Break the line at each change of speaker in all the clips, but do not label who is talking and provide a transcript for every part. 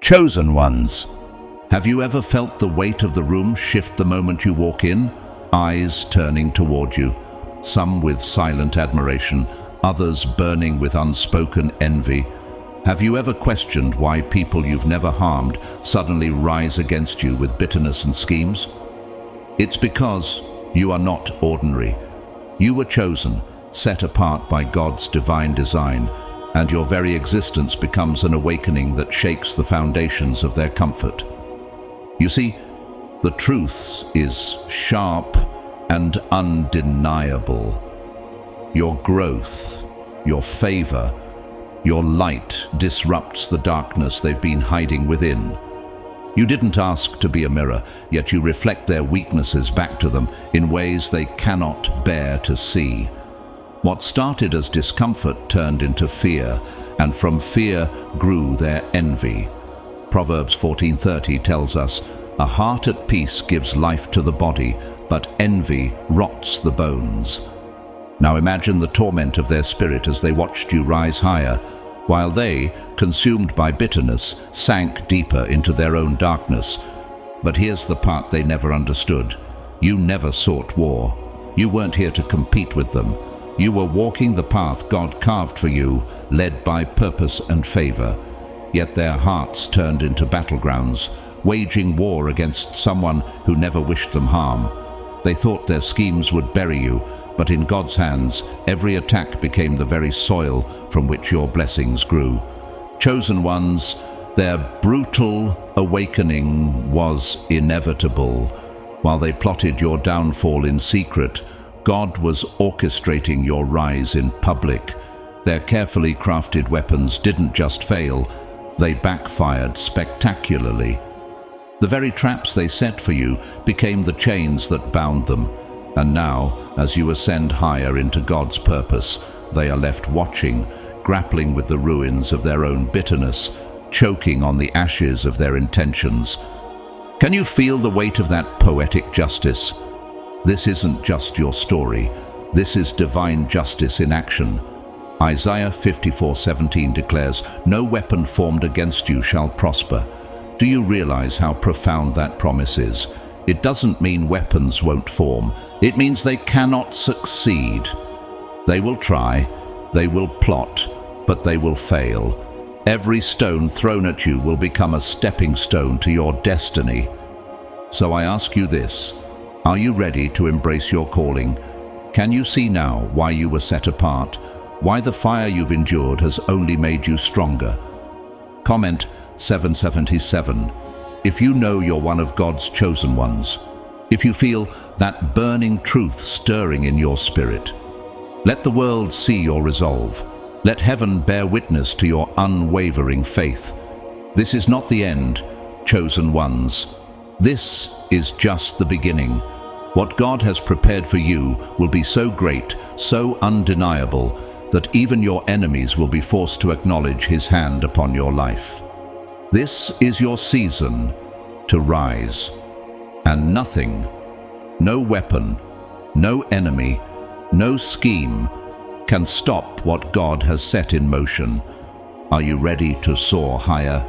Chosen ones. Have you ever felt the weight of the room shift the moment you walk in? Eyes turning toward you, some with silent admiration, others burning with unspoken envy. Have you ever questioned why people you've never harmed suddenly rise against you with bitterness and schemes? It's because you are not ordinary. You were chosen, set apart by God's divine design, and your very existence becomes an awakening that shakes the foundations of their comfort. You see, the truth is sharp and undeniable. Your growth, your favor, your light disrupts the darkness they've been hiding within. You didn't ask to be a mirror, yet you reflect their weaknesses back to them in ways they cannot bear to see. What started as discomfort turned into fear, and from fear grew their envy. Proverbs 14:30 tells us, "A heart at peace gives life to the body, but envy rots the bones." Now imagine the torment of their spirit as they watched you rise higher, while they, consumed by bitterness, sank deeper into their own darkness. But here's the part they never understood. You never sought war. You weren't here to compete with them. You were walking the path God carved for you, led by purpose and favor. Yet their hearts turned into battlegrounds, waging war against someone who never wished them harm. They thought their schemes would bury you, but in God's hands, every attack became the very soil from which your blessings grew. Chosen ones, their brutal awakening was inevitable. While they plotted your downfall in secret, God was orchestrating your rise in public. Their carefully crafted weapons didn't just fail, they backfired spectacularly. The very traps they set for you became the chains that bound them. And now, as you ascend higher into God's purpose, they are left watching, grappling with the ruins of their own bitterness, choking on the ashes of their intentions. Can you feel the weight of that poetic justice? This isn't just your story. This is divine justice in action. Isaiah 54:17 declares, "No weapon formed against you shall prosper." Do you realize how profound that promise is? It doesn't mean weapons won't form. It means they cannot succeed. They will try, they will plot, but they will fail. Every stone thrown at you will become a stepping stone to your destiny. So I ask you this, are you ready to embrace your calling? Can you see now why you were set apart? Why the fire you've endured has only made you stronger? Comment 777. If you know you're one of God's chosen ones, if you feel that burning truth stirring in your spirit, let the world see your resolve. Let heaven bear witness to your unwavering faith. This is not the end, chosen ones. This is just the beginning. What God has prepared for you will be so great, so undeniable, that even your enemies will be forced to acknowledge His hand upon your life. This is your season to rise, and nothing, no weapon, no enemy, no scheme can stop what God has set in motion. Are you ready to soar higher?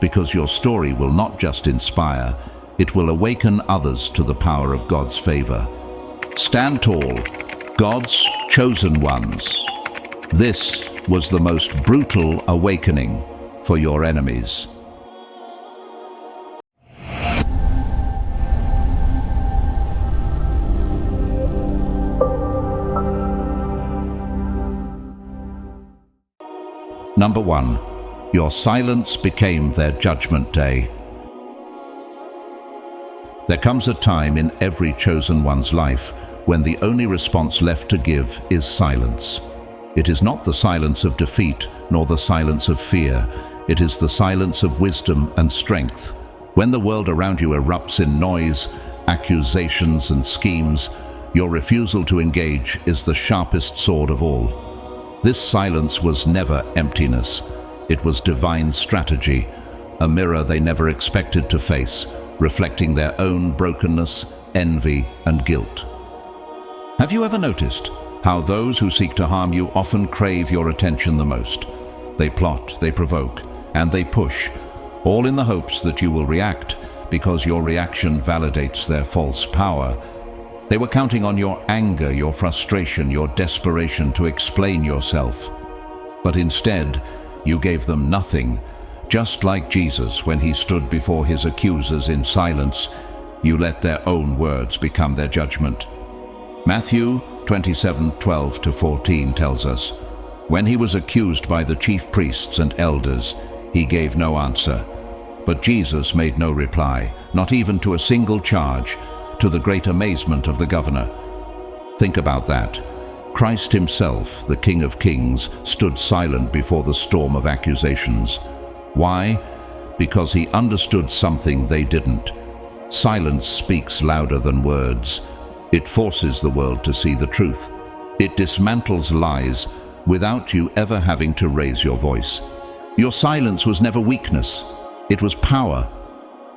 Because your story will not just inspire, it will awaken others to the power of God's favor. Stand tall, God's chosen ones. This was the most brutal awakening for your enemies. Number 1. Your silence became their judgment day. There comes a time in every chosen one's life when the only response left to give is silence. It is not the silence of defeat nor the silence of fear. It is the silence of wisdom and strength. When the world around you erupts in noise, accusations and schemes, your refusal to engage is the sharpest sword of all. This silence was never emptiness. It was divine strategy, a mirror they never expected to face, reflecting their own brokenness, envy, and guilt. Have you ever noticed how those who seek to harm you often crave your attention the most? They plot, they provoke, and they push, all in the hopes that you will react, because your reaction validates their false power. They were counting on your anger, your frustration, your desperation to explain yourself. But instead, you gave them nothing. Just like Jesus, when he stood before his accusers in silence, you let their own words become their judgment. Matthew 27:12-14 tells us, "When he was accused by the chief priests and elders, he gave no answer. But Jesus made no reply, not even to a single charge, to the great amazement of the governor." Think about that. Christ himself, the King of Kings, stood silent before the storm of accusations. Why? Because he understood something they didn't. Silence speaks louder than words. It forces the world to see the truth. It dismantles lies without you ever having to raise your voice. Your silence was never weakness. It was power.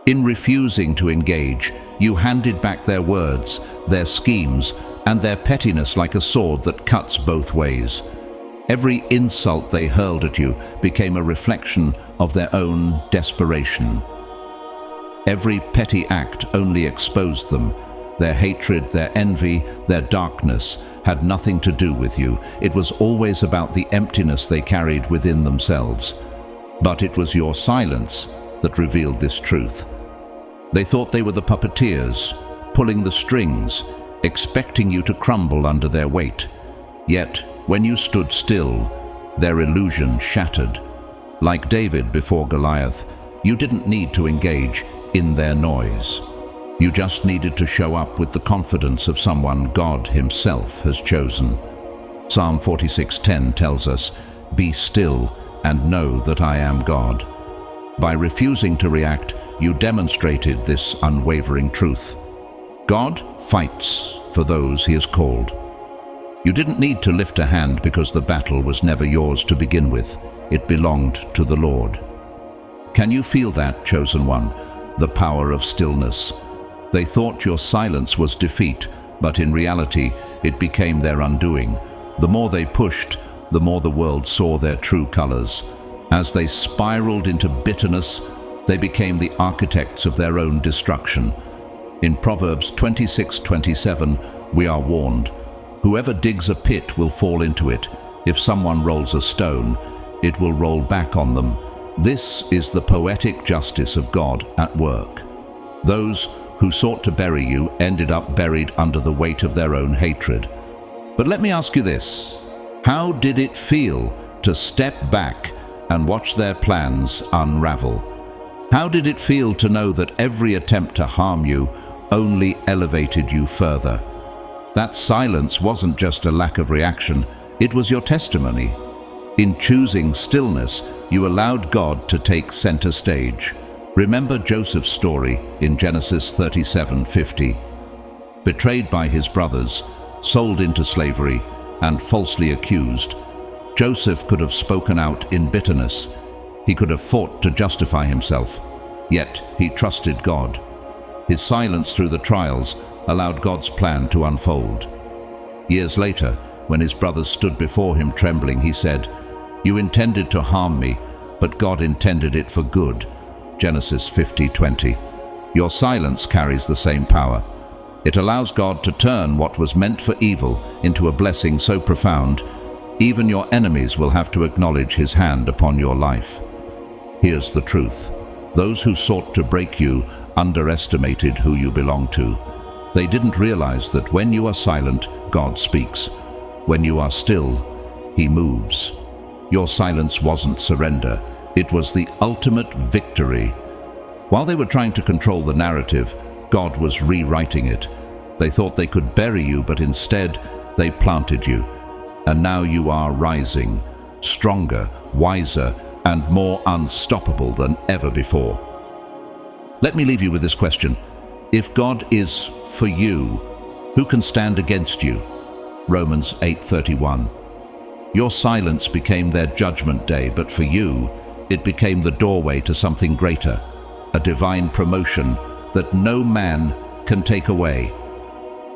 In refusing to engage, you handed back their words, their schemes, and their pettiness like a sword that cuts both ways. Every insult they hurled at you became a reflection of their own desperation. Every petty act only exposed them. Their hatred, their envy, their darkness had nothing to do with you. It was always about the emptiness they carried within themselves. But it was your silence that revealed this truth. They thought they were the puppeteers, pulling the strings, expecting you to crumble under their weight. Yet, when you stood still, their illusion shattered. Like David before Goliath, you didn't need to engage in their noise. You just needed to show up with the confidence of someone God himself has chosen. Psalm 46:10 tells us, "Be still and know that I am God." By refusing to react, you demonstrated this unwavering truth. God fights for those he has called. You didn't need to lift a hand because the battle was never yours to begin with. It belonged to the Lord. Can you feel that, chosen one? The power of stillness. They thought your silence was defeat, but in reality, it became their undoing. The more they pushed, the more the world saw their true colors. As they spiraled into bitterness, they became the architects of their own destruction. In Proverbs 26:27, we are warned, "Whoever digs a pit will fall into it. If someone rolls a stone, it will roll back on them." This is the poetic justice of God at work. Those who sought to bury you ended up buried under the weight of their own hatred. But let me ask you this: how did it feel to step back and watch their plans unravel? How did it feel to know that every attempt to harm you only elevated you further? That silence wasn't just a lack of reaction, it was your testimony. In choosing stillness, you allowed God to take center stage. Remember Joseph's story in Genesis 37:50. Betrayed by his brothers, sold into slavery, and falsely accused, Joseph could have spoken out in bitterness. He could have fought to justify himself, yet he trusted God. His silence through the trials allowed God's plan to unfold. Years later, when his brothers stood before him trembling, he said, "You intended to harm me, but God intended it for good." Genesis 50:20. Your silence carries the same power. It allows God to turn what was meant for evil into a blessing so profound, even your enemies will have to acknowledge his hand upon your life. Here's the truth. Those who sought to break you underestimated who you belong to. They didn't realize that when you are silent, God speaks. When you are still, he moves. Your silence wasn't surrender. It was the ultimate victory. While they were trying to control the narrative, God was rewriting it. They thought they could bury you, but instead, they planted you. And now you are rising, stronger, wiser, and more unstoppable than ever before. Let me leave you with this question. If God is for you, who can stand against you? Romans 8:31. Your silence became their judgment day, but for you, it became the doorway to something greater, a divine promotion that no man can take away.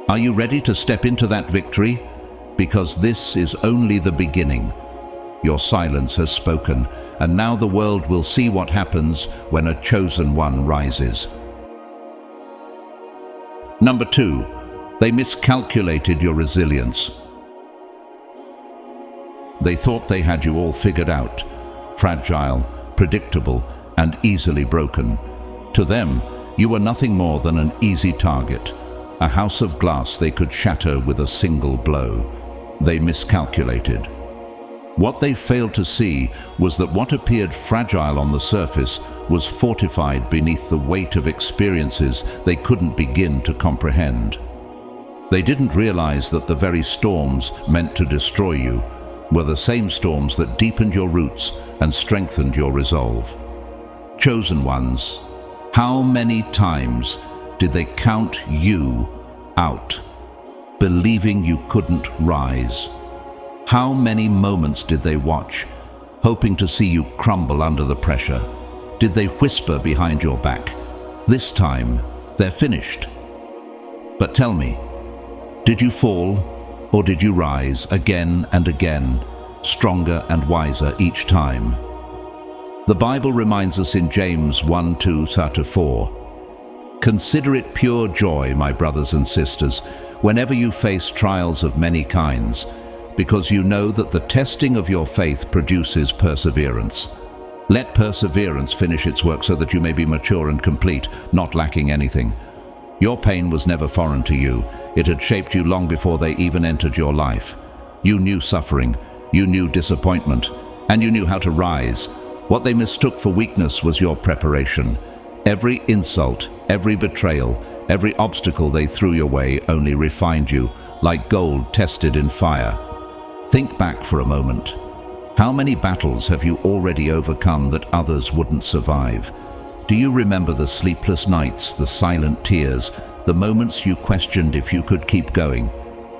Are you ready to step into that victory? Because this is only the beginning. Your silence has spoken, and now the world will see what happens when a chosen one rises. Number 2, they miscalculated your resilience. They thought they had you all figured out, fragile, predictable, and easily broken. To them, you were nothing more than an easy target, a house of glass they could shatter with a single blow. They miscalculated. What they failed to see was that what appeared fragile on the surface was fortified beneath the weight of experiences they couldn't begin to comprehend. They didn't realize that the very storms meant to destroy you were the same storms that deepened your roots and strengthened your resolve. Chosen ones, how many times did they count you out, believing you couldn't rise? How many moments did they watch, hoping to see you crumble under the pressure? Did they whisper behind your back, "This time, they're finished"? But tell me, did you fall, or did you rise again and again, stronger and wiser each time? The Bible reminds us in James 1:2-4, "Consider it pure joy, my brothers and sisters, whenever you face trials of many kinds, because you know that the testing of your faith produces perseverance. Let perseverance finish its work so that you may be mature and complete, not lacking anything." Your pain was never foreign to you. It had shaped you long before they even entered your life. You knew suffering, you knew disappointment, and you knew how to rise. What they mistook for weakness was your preparation. Every insult, every betrayal, every obstacle they threw your way only refined you, like gold tested in fire. Think back for a moment. How many battles have you already overcome that others wouldn't survive? Do you remember the sleepless nights, the silent tears, the moments you questioned if you could keep going?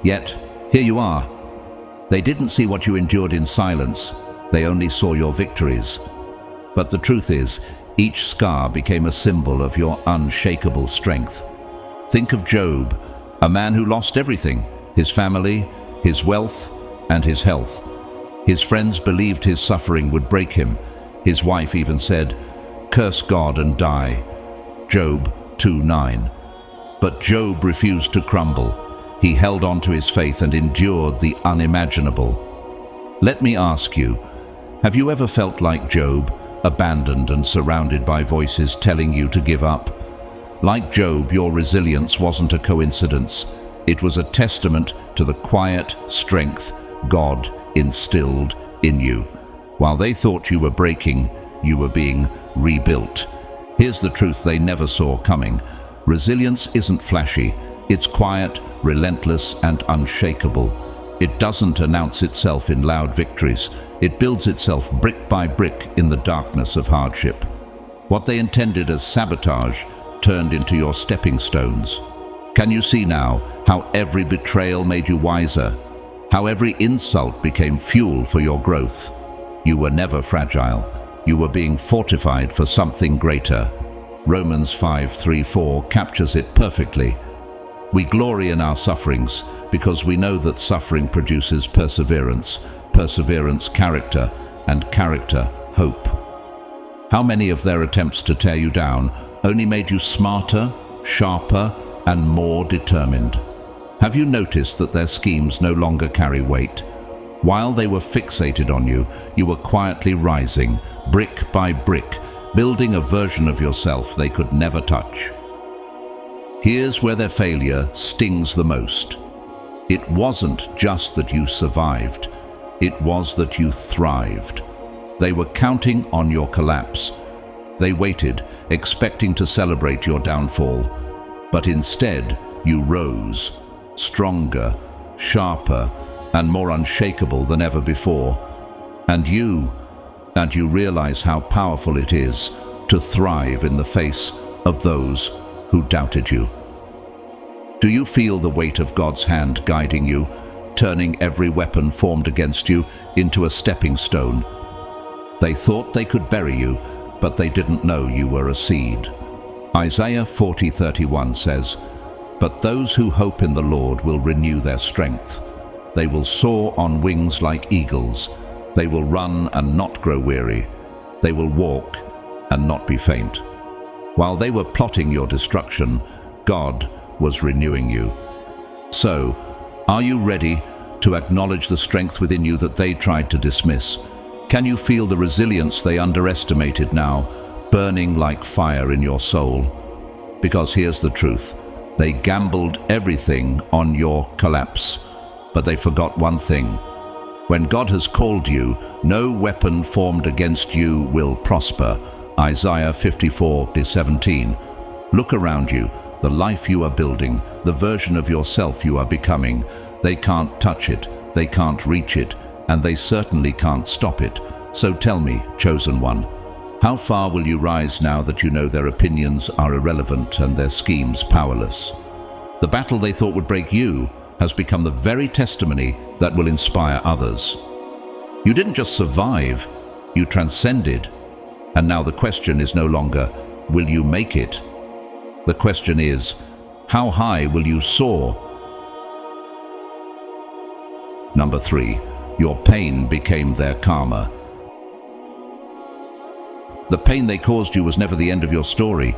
Yet, here you are. They didn't see what you endured in silence. They only saw your victories. But the truth is, each scar became a symbol of your unshakable strength. Think of Job, a man who lost everything, his family, his wealth, and his health. His friends believed his suffering would break him. His wife even said, "Curse God and die." Job 2:9. But Job refused to crumble. He held on to his faith and endured the unimaginable. Let me ask you, have you ever felt like Job, abandoned and surrounded by voices telling you to give up? Like Job, your resilience wasn't a coincidence. It was a testament to the quiet strength God instilled in you. While they thought you were breaking, you were being rebuilt. Here's the truth they never saw coming. Resilience isn't flashy. It's quiet, relentless, and unshakable. It doesn't announce itself in loud victories. It builds itself brick by brick in the darkness of hardship. What they intended as sabotage turned into your stepping stones. Can you see now how every betrayal made you wiser? How every insult became fuel for your growth? You were never fragile. You were being fortified for something greater. Romans 5:3-4 captures it perfectly. We glory in our sufferings because we know that suffering produces perseverance, perseverance character, and character hope. How many of their attempts to tear you down only made you smarter, sharper, and more determined? Have you noticed that their schemes no longer carry weight? While they were fixated on you, you were quietly rising, brick by brick, building a version of yourself they could never touch. Here's where their failure stings the most. It wasn't just that you survived, it was that you thrived. They were counting on your collapse. They waited, expecting to celebrate your downfall. But instead, you rose, stronger, sharper, and more unshakable than ever before. And you realize how powerful it is to thrive in the face of those who doubted you. Do you feel the weight of God's hand guiding you, turning every weapon formed against you into a stepping stone? They thought they could bury you, but they didn't know you were a seed. Isaiah 40:31 says, "But those who hope in the Lord will renew their strength. They will soar on wings like eagles. They will run and not grow weary. They will walk and not be faint. While they were plotting your destruction, God was renewing you. So, are you ready to acknowledge the strength within you that they tried to dismiss? Can you feel the resilience they underestimated now, burning like fire in your soul? Because here's the truth. They gambled everything on your collapse, but they forgot one thing. When God has called you, no weapon formed against you will prosper. Isaiah 54:17. Look around you, the life you are building, the version of yourself you are becoming. They can't touch it, they can't reach it, and they certainly can't stop it. So tell me, chosen one, how far will you rise now that you know their opinions are irrelevant and their schemes powerless? The battle they thought would break you has become the very testimony that will inspire others. You didn't just survive, you transcended. And now the question is no longer, will you make it? The question is, how high will you soar? Number 3, your pain became their karma. The pain they caused you was never the end of your story.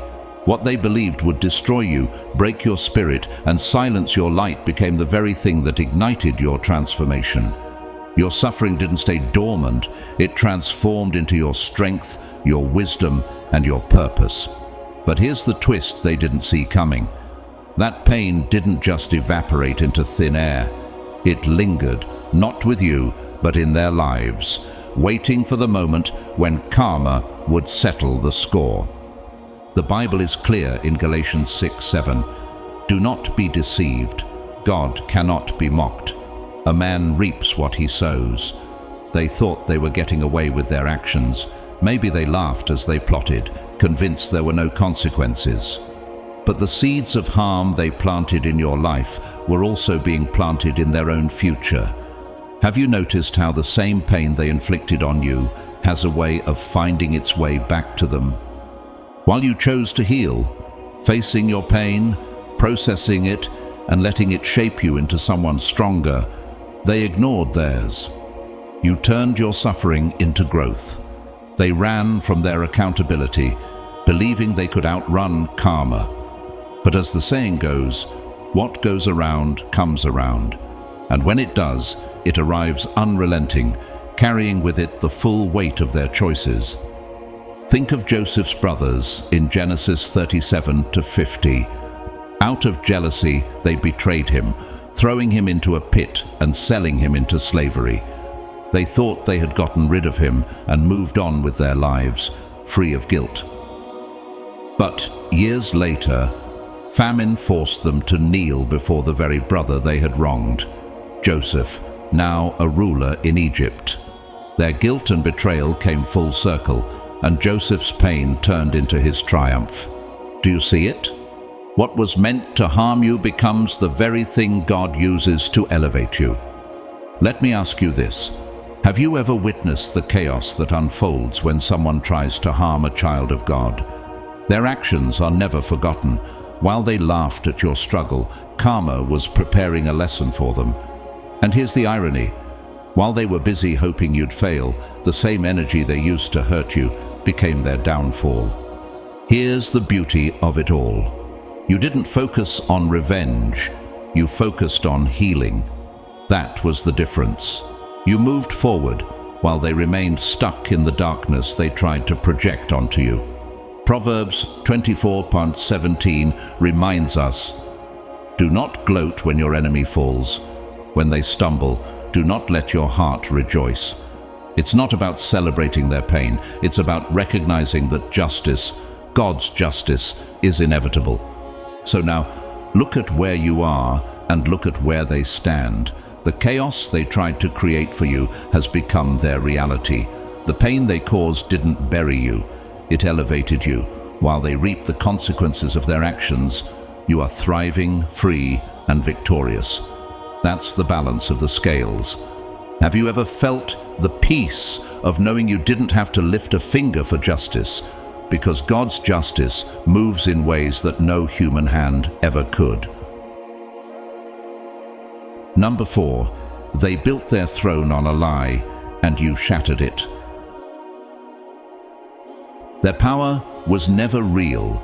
What they believed would destroy you, break your spirit, and silence your light became the very thing that ignited your transformation. Your suffering didn't stay dormant, it transformed into your strength, your wisdom, and your purpose. But here's the twist they didn't see coming. That pain didn't just evaporate into thin air. It lingered, not with you, but in their lives, waiting for the moment when karma would settle the score. The Bible is clear in Galatians 6:7. Do not be deceived. God cannot be mocked. A man reaps what he sows. They thought they were getting away with their actions. Maybe they laughed as they plotted, convinced there were no consequences. But the seeds of harm they planted in your life were also being planted in their own future. Have you noticed how the same pain they inflicted on you has a way of finding its way back to them? While you chose to heal, facing your pain, processing it, and letting it shape you into someone stronger, they ignored theirs. You turned your suffering into growth. They ran from their accountability, believing they could outrun karma. But as the saying goes, what goes around comes around. And when it does, it arrives unrelenting, carrying with it the full weight of their choices. Think of Joseph's brothers in Genesis 37-50. Out of jealousy, they betrayed him, throwing him into a pit and selling him into slavery. They thought they had gotten rid of him and moved on with their lives, free of guilt. But years later, famine forced them to kneel before the very brother they had wronged, Joseph, now a ruler in Egypt. Their guilt and betrayal came full circle, and Joseph's pain turned into his triumph. Do you see it? What was meant to harm you becomes the very thing God uses to elevate you. Let me ask you this. Have you ever witnessed the chaos that unfolds when someone tries to harm a child of God? Their actions are never forgotten. While they laughed at your struggle, karma was preparing a lesson for them. And here's the irony. While they were busy hoping you'd fail, the same energy they used to hurt you became their downfall. Here's the beauty of it all. You didn't focus on revenge, you focused on healing. That was the difference. You moved forward while they remained stuck in the darkness they tried to project onto you. Proverbs 24:17 reminds us, do not gloat when your enemy falls. When they stumble, do not let your heart rejoice. It's not about celebrating their pain, it's about recognizing that justice, God's justice, is inevitable. So now, look at where you are and look at where they stand. The chaos they tried to create for you has become their reality. The pain they caused didn't bury you, it elevated you. While they reap the consequences of their actions, you are thriving, free, and victorious. That's the balance of the scales. Have you ever felt the peace of knowing you didn't have to lift a finger for justice? Because God's justice moves in ways that no human hand ever could. Number 4, they built their throne on a lie, and you shattered it. Their power was never real.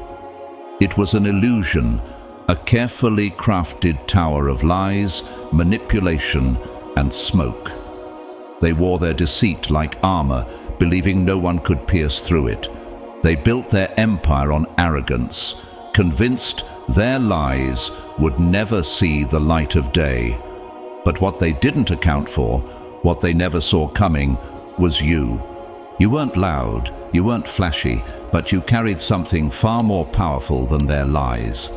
It was an illusion, a carefully crafted tower of lies, manipulation, and smoke. They wore their deceit like armor, believing no one could pierce through it. They built their empire on arrogance, convinced their lies would never see the light of day. But what they didn't account for, what they never saw coming, was you. You weren't loud, you weren't flashy, but you carried something far more powerful than their lies.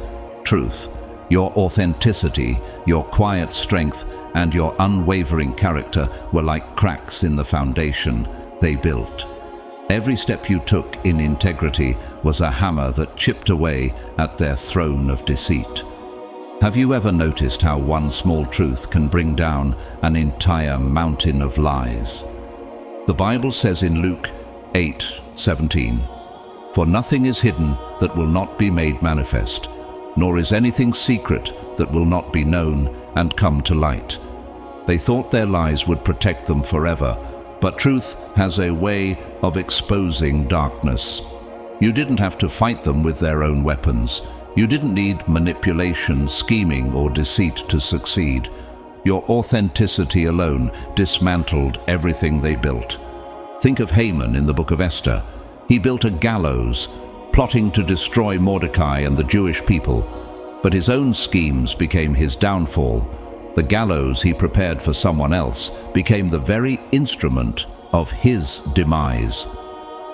Truth, your authenticity, your quiet strength, and your unwavering character were like cracks in the foundation they built. Every step you took in integrity was a hammer that chipped away at their throne of deceit. Have you ever noticed how one small truth can bring down an entire mountain of lies? The Bible says in Luke 8:17, "For nothing is hidden that will not be made manifest, nor is anything secret that will not be known and come to light." They thought their lies would protect them forever, but truth has a way of exposing darkness. You didn't have to fight them with their own weapons. You didn't need manipulation, scheming, or deceit to succeed. Your authenticity alone dismantled everything they built. Think of Haman in the book of Esther. He built a gallows, plotting to destroy Mordecai and the Jewish people, but his own schemes became his downfall. The gallows he prepared for someone else became the very instrument of his demise.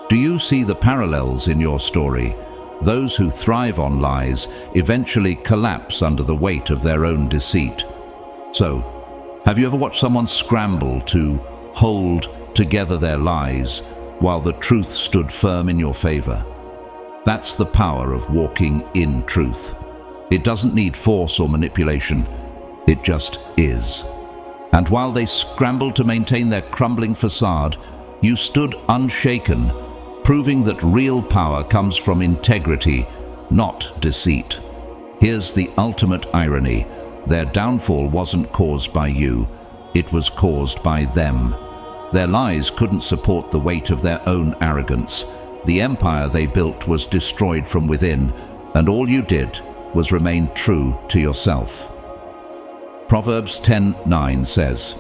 Do you see the parallels in your story? Those who thrive on lies eventually collapse under the weight of their own deceit. So, have you ever watched someone scramble to hold together their lies while the truth stood firm in your favor? That's the power of walking in truth. It doesn't need force or manipulation. It just is. And while they scrambled to maintain their crumbling facade, you stood unshaken, proving that real power comes from integrity, not deceit. Here's the ultimate irony. Their downfall wasn't caused by you. It was caused by them. Their lies couldn't support the weight of their own arrogance. The empire they built was destroyed from within, and all you did was remain true to yourself. Proverbs 10:9 says,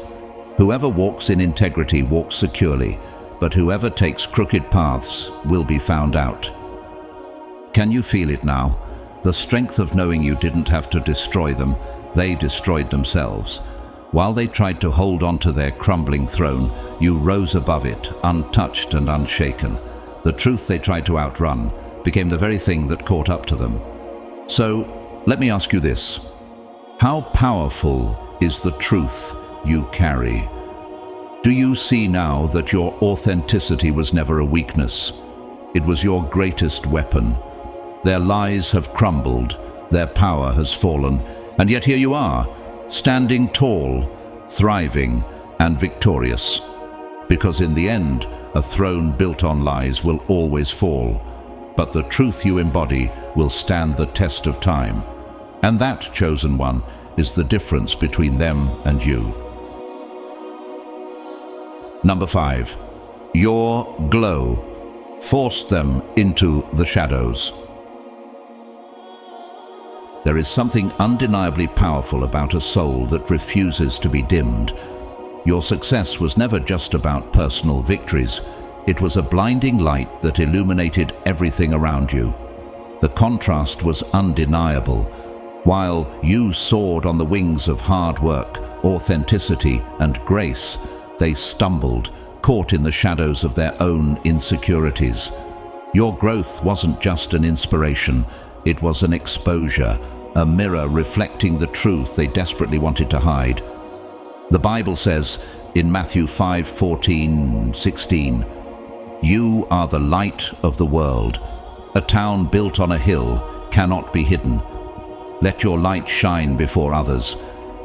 "Whoever walks in integrity walks securely, but whoever takes crooked paths will be found out." Can you feel it now? The strength of knowing you didn't have to destroy them, they destroyed themselves. While they tried to hold on to their crumbling throne, you rose above it, untouched and unshaken. The truth they tried to outrun became the very thing that caught up to them. So, let me ask you this. How powerful is the truth you carry? Do you see now that your authenticity was never a weakness? It was your greatest weapon. Their lies have crumbled, their power has fallen, and yet here you are, standing tall, thriving, and victorious. Because in the end, a throne built on lies will always fall, but the truth you embody will stand the test of time. And that, chosen one, is the difference between them and you. Number 5, your glow forced them into the shadows. There is something undeniably powerful about a soul that refuses to be dimmed. Your success was never just about personal victories. It was a blinding light that illuminated everything around you. The contrast was undeniable. While you soared on the wings of hard work, authenticity, and grace, they stumbled, caught in the shadows of their own insecurities. Your growth wasn't just an inspiration, it was an exposure, a mirror reflecting the truth they desperately wanted to hide. The Bible says in Matthew 5:14-16, "You are the light of the world. A town built on a hill cannot be hidden. Let your light shine before others,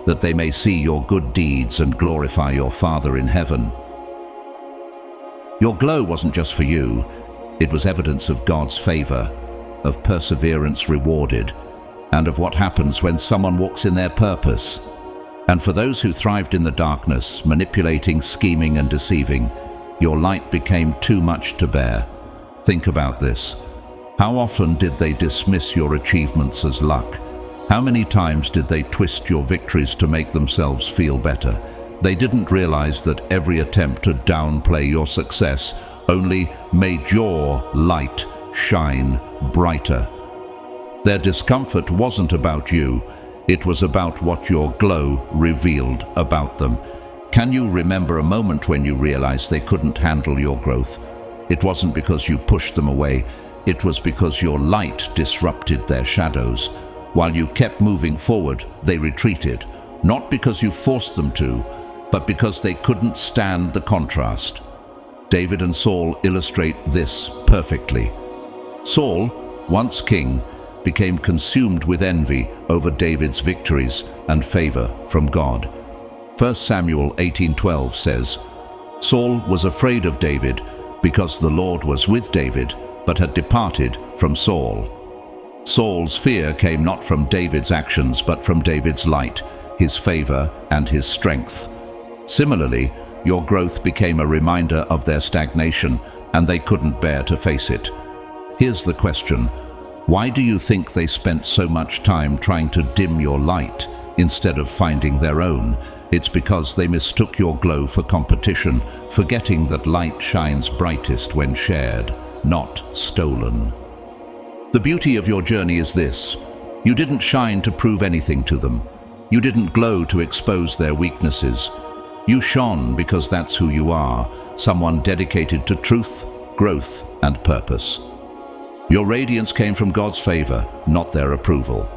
that they may see your good deeds and glorify your Father in heaven." Your glow wasn't just for you. It was evidence of God's favor, of perseverance rewarded, and of what happens when someone walks in their purpose. And for those who thrived in the darkness, manipulating, scheming, and deceiving, your light became too much to bear. Think about this. How often did they dismiss your achievements as luck? How many times did they twist your victories to make themselves feel better? They didn't realize that every attempt to downplay your success only made your light shine brighter. Their discomfort wasn't about you, it was about what your glow revealed about them. Can you remember a moment when you realized they couldn't handle your growth? It wasn't because you pushed them away, it was because your light disrupted their shadows. While you kept moving forward, they retreated, not because you forced them to, but because they couldn't stand the contrast. David and Saul illustrate this perfectly. Saul, once king, became consumed with envy over David's victories and favor from God. 1 Samuel 18:12 says, Saul was afraid of David because the Lord was with David, but had departed from Saul. Saul's fear came not from David's actions, but from David's light, his favor, and his strength. Similarly, your growth became a reminder of their stagnation, and they couldn't bear to face it. Here's the question. Why do you think they spent so much time trying to dim your light instead of finding their own? It's because they mistook your glow for competition, forgetting that light shines brightest when shared, not stolen. The beauty of your journey is this. You didn't shine to prove anything to them. You didn't glow to expose their weaknesses. You shone because that's who you are, someone dedicated to truth, growth, and purpose. Your radiance came from God's favor, not their approval.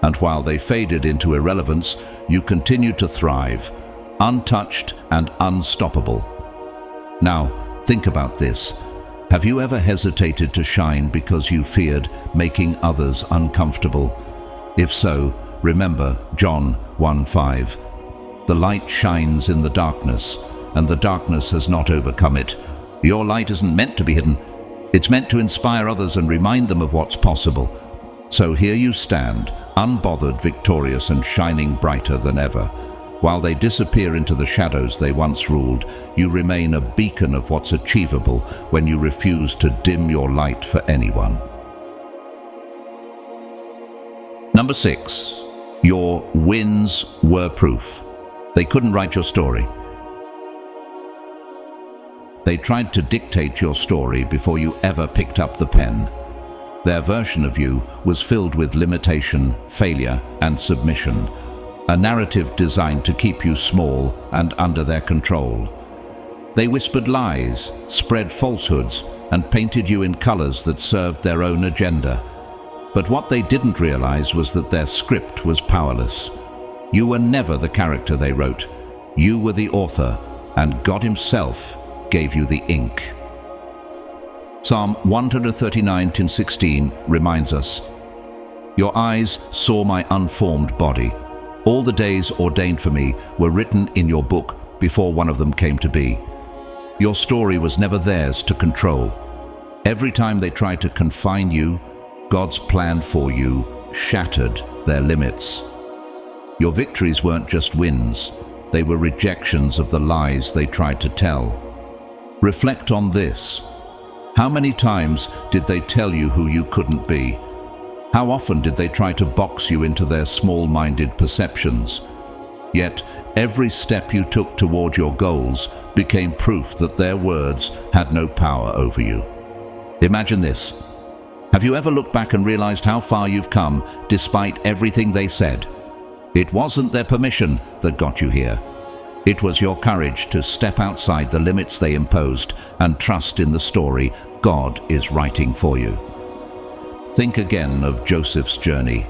And while they faded into irrelevance, you continued to thrive, untouched and unstoppable. Now, think about this. Have you ever hesitated to shine because you feared making others uncomfortable? If so, remember John 1:5. The light shines in the darkness, and the darkness has not overcome it. Your light isn't meant to be hidden. It's meant to inspire others and remind them of what's possible. So here you stand, unbothered, victorious, and shining brighter than ever. While they disappear into the shadows they once ruled, you remain a beacon of what's achievable when you refuse to dim your light for anyone. Number 6. Your wins were proof. They couldn't write your story. They tried to dictate your story before you ever picked up the pen. Their version of you was filled with limitation, failure, and submission. A narrative designed to keep you small and under their control. They whispered lies, spread falsehoods, and painted you in colors that served their own agenda. But what they didn't realize was that their script was powerless. You were never the character they wrote. You were the author, and God Himself gave you the ink. Psalm 139:16 reminds us, Your eyes saw my unformed body. All the days ordained for me were written in your book before one of them came to be. Your story was never theirs to control. Every time they tried to confine you, God's plan for you shattered their limits. Your victories weren't just wins, they were rejections of the lies they tried to tell. Reflect on this. How many times did they tell you who you couldn't be? How often did they try to box you into their small-minded perceptions? Yet, every step you took toward your goals became proof that their words had no power over you. Imagine this. Have you ever looked back and realized how far you've come despite everything they said? It wasn't their permission that got you here. It was your courage to step outside the limits they imposed and trust in the story God is writing for you. Think again of Joseph's journey.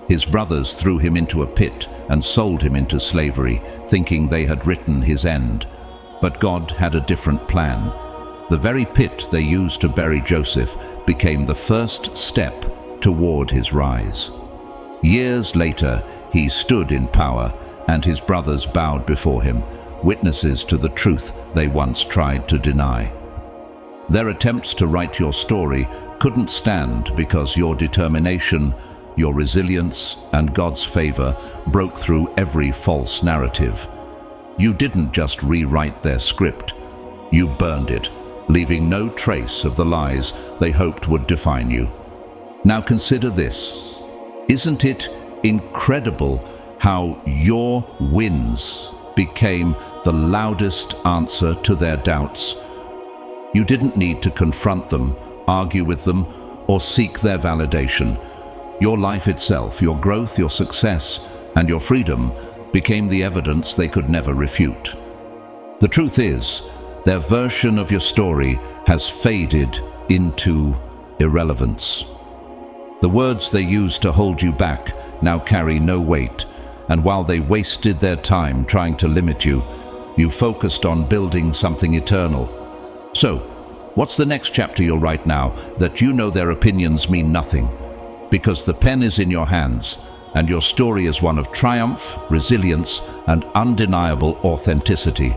His brothers threw him into a pit and sold him into slavery, thinking they had written his end. But God had a different plan. The very pit they used to bury Joseph became the first step toward his rise. Years later, he stood in power, and his brothers bowed before him, witnesses to the truth they once tried to deny. Their attempts to write your story couldn't stand because your determination, your resilience, and God's favor broke through every false narrative. You didn't just rewrite their script, you burned it, leaving no trace of the lies they hoped would define you. Now consider this. Isn't it incredible how your wins became the loudest answer to their doubts? You didn't need to confront them, argue with them, or seek their validation. Your life itself, your growth, your success, and your freedom became the evidence they could never refute. The truth is, their version of your story has faded into irrelevance. The words they used to hold you back now carry no weight, and while they wasted their time trying to limit you, you focused on building something eternal. So, what's the next chapter you'll write now that you know their opinions mean nothing? Because the pen is in your hands, and your story is one of triumph, resilience, and undeniable authenticity.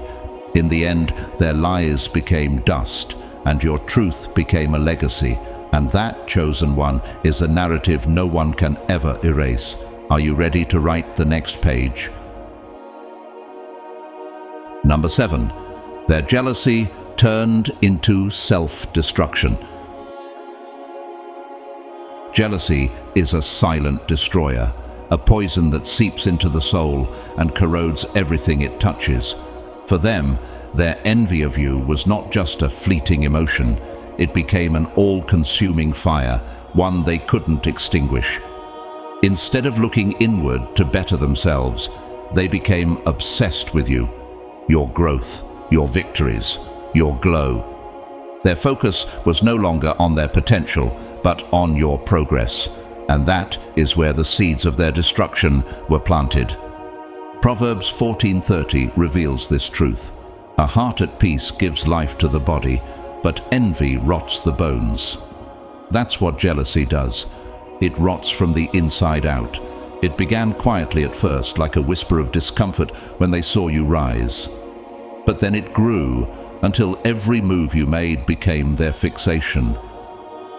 In the end, their lies became dust, and your truth became a legacy, and that, chosen one, is a narrative no one can ever erase. Are you ready to write the next page? Number 7. Their jealousy turned into self-destruction. Jealousy is a silent destroyer, a poison that seeps into the soul and corrodes everything it touches. For them, their envy of you was not just a fleeting emotion. It became an all-consuming fire, one they couldn't extinguish. Instead of looking inward to better themselves, they became obsessed with you, your growth, your victories, your glow. Their focus was no longer on their potential, but on your progress, and that is where the seeds of their destruction were planted. Proverbs 14:30 reveals this truth. A heart at peace gives life to the body, but envy rots the bones. That's what jealousy does. It rots from the inside out. It began quietly at first, like a whisper of discomfort when they saw you rise. But then it grew until every move you made became their fixation.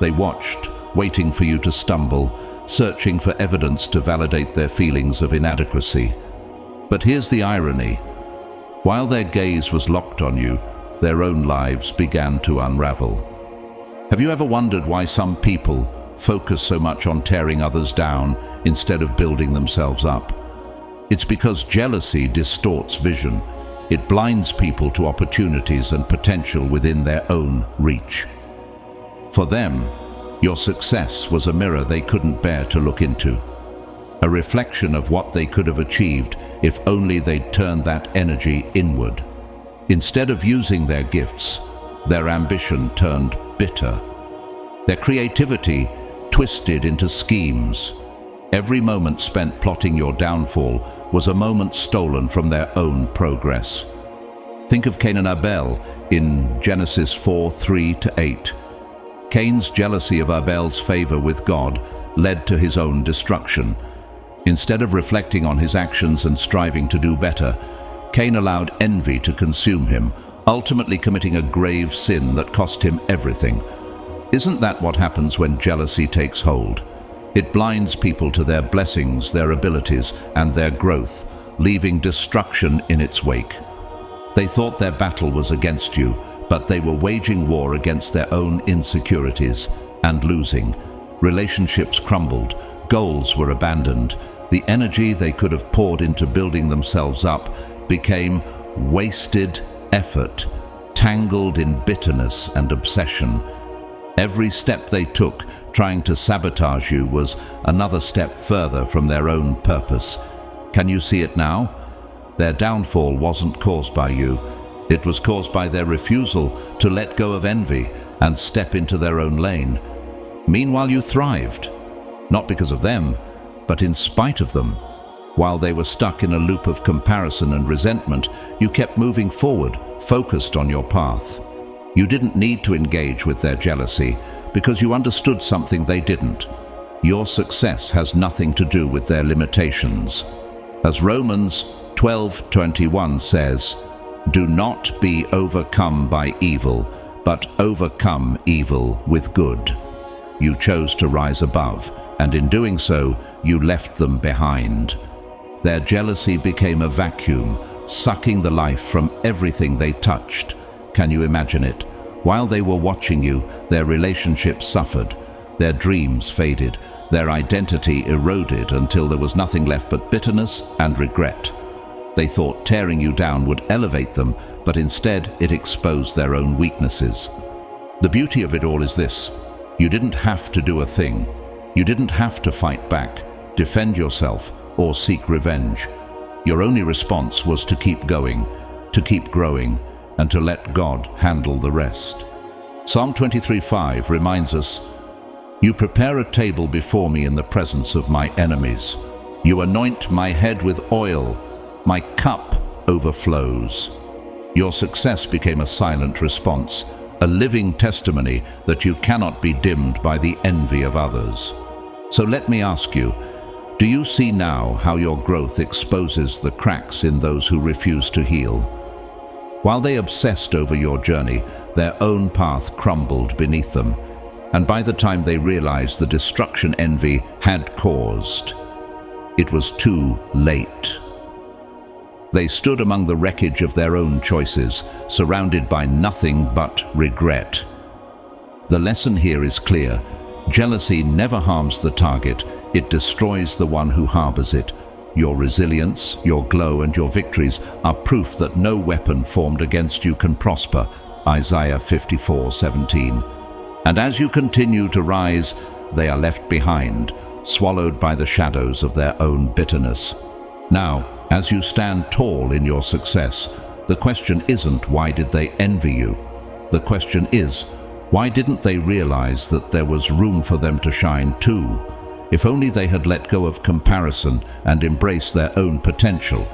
They watched, waiting for you to stumble, searching for evidence to validate their feelings of inadequacy. But here's the irony. While their gaze was locked on you, their own lives began to unravel. Have you ever wondered why some people focus so much on tearing others down instead of building themselves up? It's because jealousy distorts vision. It blinds people to opportunities and potential within their own reach. For them, your success was a mirror they couldn't bear to look into, a reflection of what they could have achieved if only they'd turned that energy inward. Instead of using their gifts, their ambition turned bitter. Their creativity twisted into schemes. Every moment spent plotting your downfall was a moment stolen from their own progress. Think of Cain and Abel in Genesis 4:3-8. Cain's jealousy of Abel's favor with God led to his own destruction. Instead of reflecting on his actions and striving to do better, Cain allowed envy to consume him, ultimately committing a grave sin that cost him everything. Isn't that what happens when jealousy takes hold? It blinds people to their blessings, their abilities, and their growth, leaving destruction in its wake. They thought their battle was against you, but they were waging war against their own insecurities and losing. Relationships crumbled, goals were abandoned. The energy they could have poured into building themselves up became wasted effort, tangled in bitterness and obsession. Every step they took trying to sabotage you was another step further from their own purpose. Can you see it now? Their downfall wasn't caused by you. It was caused by their refusal to let go of envy and step into their own lane. Meanwhile, you thrived, not because of them, but in spite of them. While they were stuck in a loop of comparison and resentment, you kept moving forward, focused on your path. You didn't need to engage with their jealousy because you understood something they didn't. Your success has nothing to do with their limitations. As Romans 12:21 says, "Do not be overcome by evil, but overcome evil with good." You chose to rise above, and in doing so, you left them behind. Their jealousy became a vacuum, sucking the life from everything they touched. Can you imagine it? While they were watching you, their relationships suffered, their dreams faded, their identity eroded until there was nothing left but bitterness and regret. They thought tearing you down would elevate them, but instead it exposed their own weaknesses. The beauty of it all is this: you didn't have to do a thing. You didn't have to fight back, defend yourself, or seek revenge. Your only response was to keep going, to keep growing, and to let God handle the rest. Psalm 23:5 reminds us, "You prepare a table before me in the presence of my enemies. You anoint my head with oil. My cup overflows." Your success became a silent response, a living testimony that you cannot be dimmed by the envy of others. So let me ask you, do you see now how your growth exposes the cracks in those who refuse to heal? While they obsessed over your journey, their own path crumbled beneath them, and by the time they realized the destruction envy had caused, it was too late. They stood among the wreckage of their own choices, surrounded by nothing but regret. The lesson here is clear. Jealousy never harms the target, it destroys the one who harbors it. Your resilience, your glow, and your victories are proof that no weapon formed against you can prosper. Isaiah 54:17. And as you continue to rise, they are left behind, swallowed by the shadows of their own bitterness. Now, as you stand tall in your success, the question isn't why did they envy you? The question is, why didn't they realize that there was room for them to shine too? If only they had let go of comparison and embraced their own potential.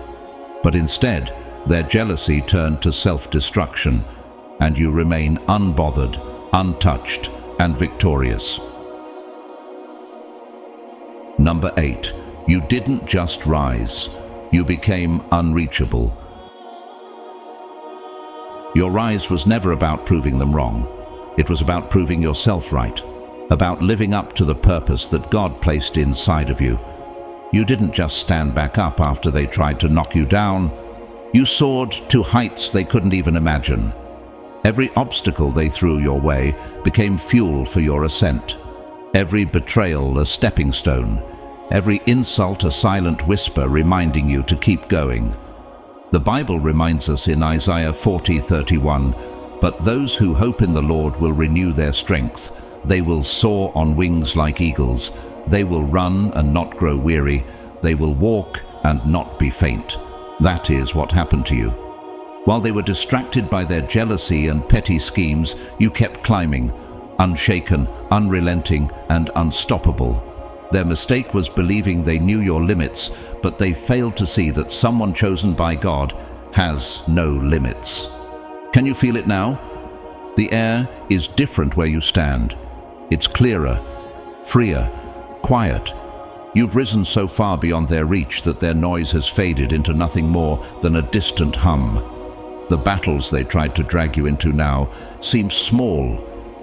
But instead, their jealousy turned to self-destruction, and you remain unbothered, untouched, and victorious. Number 8. You didn't just rise. You became unreachable. Your rise was never about proving them wrong. It was about proving yourself right, about living up to the purpose that God placed inside of you. You didn't just stand back up after they tried to knock you down. You soared to heights they couldn't even imagine. Every obstacle they threw your way became fuel for your ascent. Every betrayal a stepping stone. Every insult a silent whisper reminding you to keep going. The Bible reminds us in Isaiah 40:31, "But those who hope in the Lord will renew their strength. They will soar on wings like eagles. They will run and not grow weary. They will walk and not be faint." That is what happened to you. While they were distracted by their jealousy and petty schemes, you kept climbing, unshaken, unrelenting, and unstoppable. Their mistake was believing they knew your limits, but they failed to see that someone chosen by God has no limits. Can you feel it now? The air is different where you stand. It's clearer, freer, quiet. You've risen so far beyond their reach that their noise has faded into nothing more than a distant hum. The battles they tried to drag you into now seem small,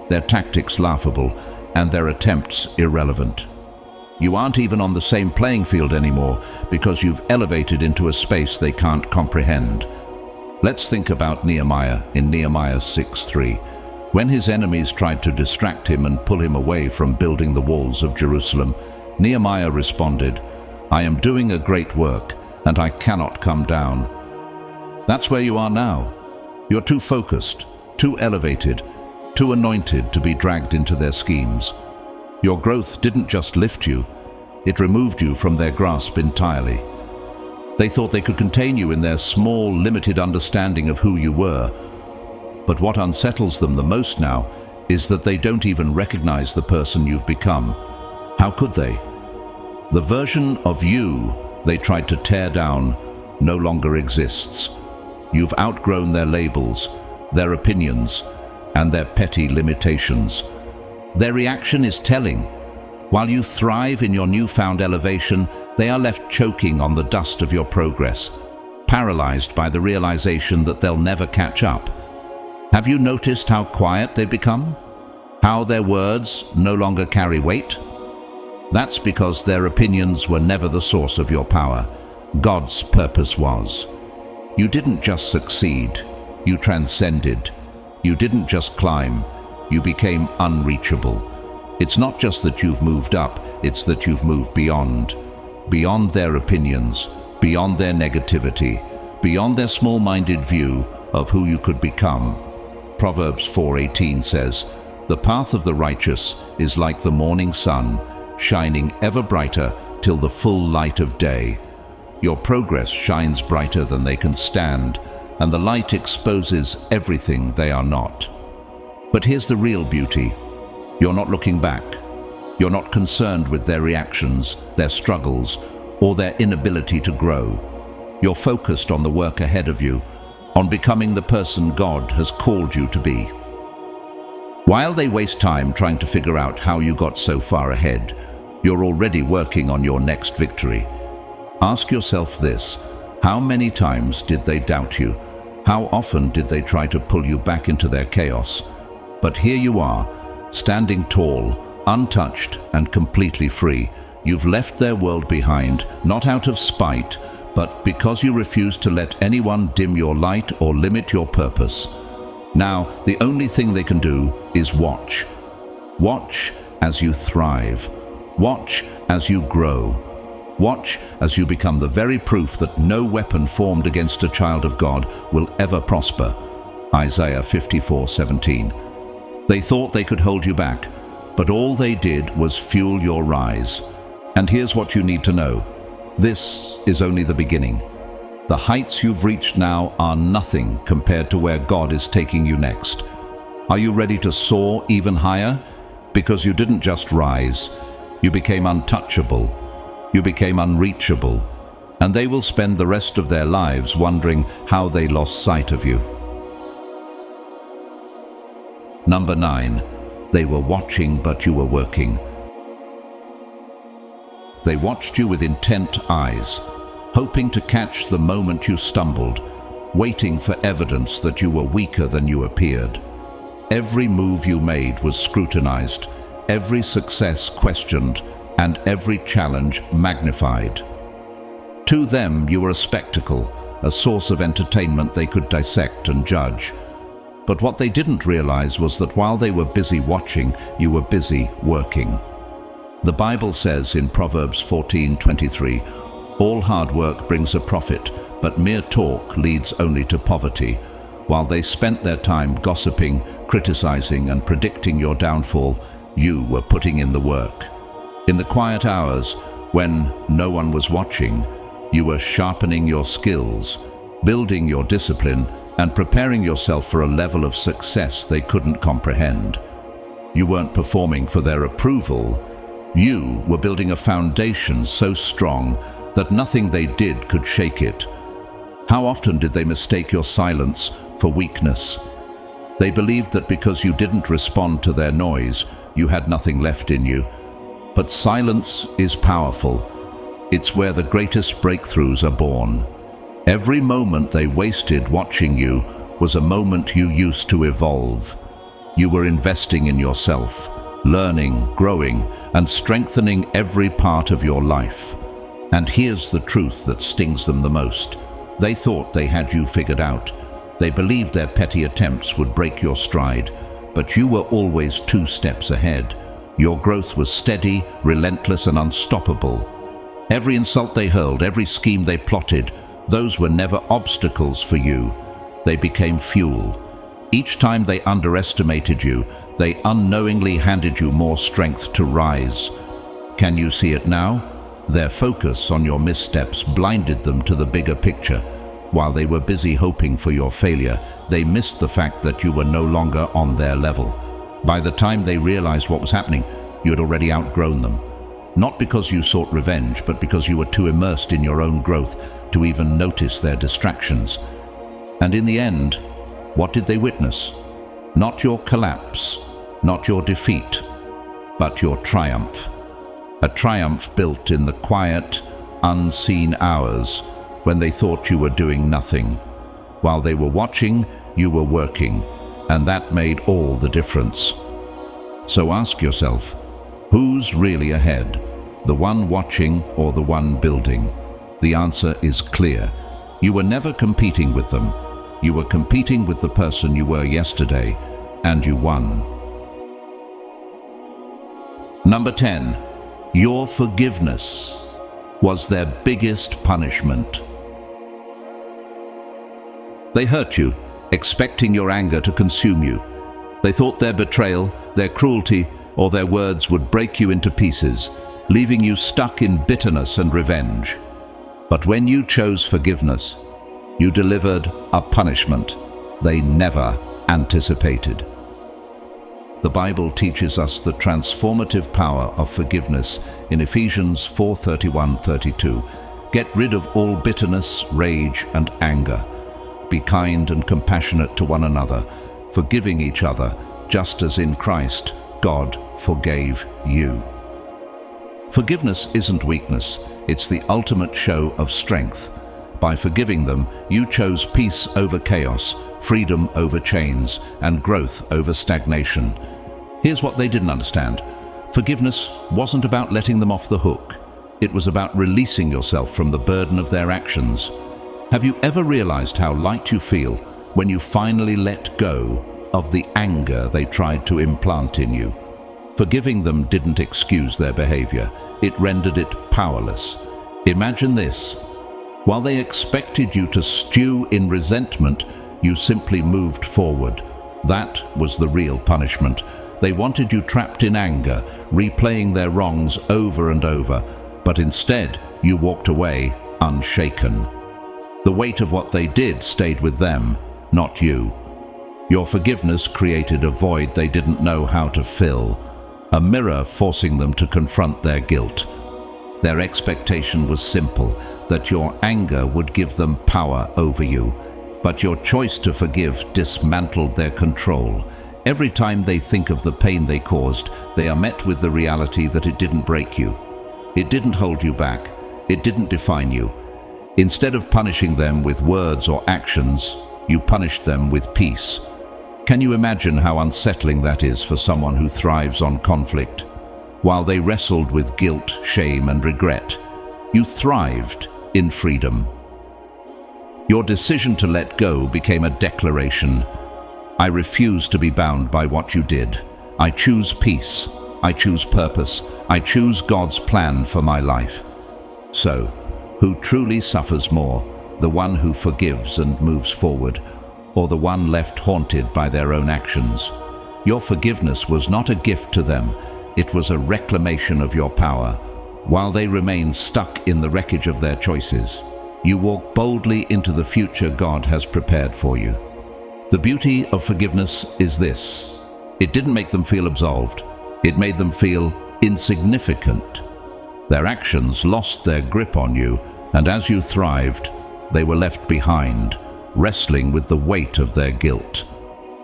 their tactics laughable, and their attempts irrelevant. You aren't even on the same playing field anymore because you've elevated into a space they can't comprehend. Let's think about Nehemiah in Nehemiah 6:3. When his enemies tried to distract him and pull him away from building the walls of Jerusalem, Nehemiah responded, "I am doing a great work, and I cannot come down." That's where you are now. You're too focused, too elevated, too anointed to be dragged into their schemes. Your growth didn't just lift you, it removed you from their grasp entirely. They thought they could contain you in their small, limited understanding of who you were. But what unsettles them the most now is that they don't even recognize the person you've become. How could they? The version of you they tried to tear down no longer exists. You've outgrown their labels, their opinions, and their petty limitations. Their reaction is telling. While you thrive in your newfound elevation, they are left choking on the dust of your progress, paralyzed by the realization that they'll never catch up. Have you noticed how quiet they've become? How their words no longer carry weight? That's because their opinions were never the source of your power. God's purpose was. You didn't just succeed, you transcended. You didn't just climb, you became unreachable. It's not just that you've moved up, it's that you've moved beyond. Beyond their opinions, beyond their negativity, beyond their small-minded view of who you could become. Proverbs 4:18 says, "The path of the righteous is like the morning sun, shining ever brighter till the full light of day." Your progress shines brighter than they can stand, and the light exposes everything they are not. But here's the real beauty. You're not looking back. You're not concerned with their reactions, their struggles, or their inability to grow. You're focused on the work ahead of you, on becoming the person God has called you to be. While they waste time trying to figure out how you got so far ahead, you're already working on your next victory. Ask yourself this: how many times did they doubt you? How often did they try to pull you back into their chaos? But here you are, standing tall, untouched and completely free. You've left their world behind, not out of spite, but because you refuse to let anyone dim your light or limit your purpose. Now, the only thing they can do is watch. Watch as you thrive. Watch as you grow. Watch as you become the very proof that no weapon formed against a child of God will ever prosper. Isaiah 54:17. They thought they could hold you back, but all they did was fuel your rise. And here's what you need to know. This is only the beginning. The heights you've reached now are nothing compared to where God is taking you next. Are you ready to soar even higher? Because you didn't just rise, you became untouchable. You became unreachable, and they will spend the rest of their lives wondering how they lost sight of you. Number 9, they were watching, but you were working. They watched you with intent eyes, hoping to catch the moment you stumbled, waiting for evidence that you were weaker than you appeared. Every move you made was scrutinized, every success questioned, and every challenge magnified. To them, you were a spectacle, a source of entertainment they could dissect and judge. But what they didn't realize was that while they were busy watching, you were busy working. The Bible says in Proverbs 14:23, "All hard work brings a profit, but mere talk leads only to poverty." While they spent their time gossiping, criticizing, and predicting your downfall, you were putting in the work. In the quiet hours, when no one was watching, you were sharpening your skills, building your discipline, and preparing yourself for a level of success they couldn't comprehend. You weren't performing for their approval. You were building a foundation so strong that nothing they did could shake it. How often did they mistake your silence for weakness? They believed that because you didn't respond to their noise, you had nothing left in you. But silence is powerful. It's where the greatest breakthroughs are born. Every moment they wasted watching you was a moment you used to evolve. You were investing in yourself, learning, growing, and strengthening every part of your life. And here's the truth that stings them the most. They thought they had you figured out. They believed their petty attempts would break your stride, but you were always 2 steps ahead. Your growth was steady, relentless, and unstoppable. Every insult they hurled, every scheme they plotted, those were never obstacles for you. They became fuel. Each time they underestimated you, they unknowingly handed you more strength to rise. Can you see it now? Their focus on your missteps blinded them to the bigger picture. While they were busy hoping for your failure, they missed the fact that you were no longer on their level. By the time they realized what was happening, you had already outgrown them. Not because you sought revenge, but because you were too immersed in your own growth to even notice their distractions. And in the end, what did they witness? Not your collapse, not your defeat, but your triumph. A triumph built in the quiet, unseen hours when they thought you were doing nothing. While they were watching, you were working, and that made all the difference. So ask yourself, who's really ahead? The one watching or the one building? The answer is clear. You were never competing with them. You were competing with the person you were yesterday, and you won. Number 10. Your forgiveness was their biggest punishment. They hurt you, expecting your anger to consume you. They thought their betrayal, their cruelty, or their words would break you into pieces, leaving you stuck in bitterness and revenge. But when you chose forgiveness, you delivered a punishment they never anticipated. The Bible teaches us the transformative power of forgiveness in Ephesians 4:31-32. Get rid of all bitterness, rage, and anger. Be kind and compassionate to one another, forgiving each other, just as in Christ God forgave you. Forgiveness isn't weakness, it's the ultimate show of strength. By forgiving them, you chose peace over chaos, freedom over chains, and growth over stagnation. Here's what they didn't understand. Forgiveness wasn't about letting them off the hook. It was about releasing yourself from the burden of their actions. Have you ever realized how light you feel when you finally let go of the anger they tried to implant in you? Forgiving them didn't excuse their behavior. It rendered it powerless. Imagine this. While they expected you to stew in resentment, you simply moved forward. That was the real punishment. They wanted you trapped in anger, replaying their wrongs over and over, but instead you walked away unshaken. The weight of what they did stayed with them, not you. Your forgiveness created a void they didn't know how to fill, a mirror forcing them to confront their guilt. Their expectation was simple, that your anger would give them power over you, but your choice to forgive dismantled their control. Every time they think of the pain they caused, they are met with the reality that it didn't break you. It didn't hold you back. It didn't define you. Instead of punishing them with words or actions, you punished them with peace. Can you imagine how unsettling that is for someone who thrives on conflict? While they wrestled with guilt, shame, and regret, you thrived in freedom. Your decision to let go became a declaration. I refuse to be bound by what you did. I choose peace. I choose purpose. I choose God's plan for my life. So, who truly suffers more, the one who forgives and moves forward, or the one left haunted by their own actions? Your forgiveness was not a gift to them. It was a reclamation of your power. While they remain stuck in the wreckage of their choices, you walk boldly into the future God has prepared for you. The beauty of forgiveness is this. It didn't make them feel absolved. It made them feel insignificant. Their actions lost their grip on you, and as you thrived, they were left behind, wrestling with the weight of their guilt.